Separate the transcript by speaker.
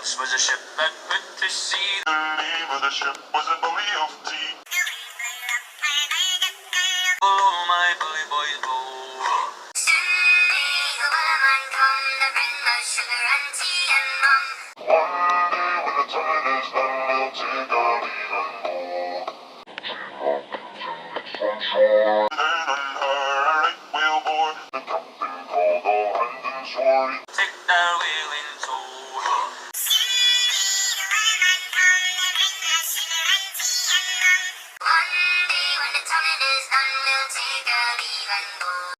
Speaker 1: once was a ship that put to sea. The name of the ship was a bully of tea. Oh, my bully boys blow. Soon may the wellerman come to bring us sugar and tea and rum. One day when the tide is done, we'll take our leave and go. From shore.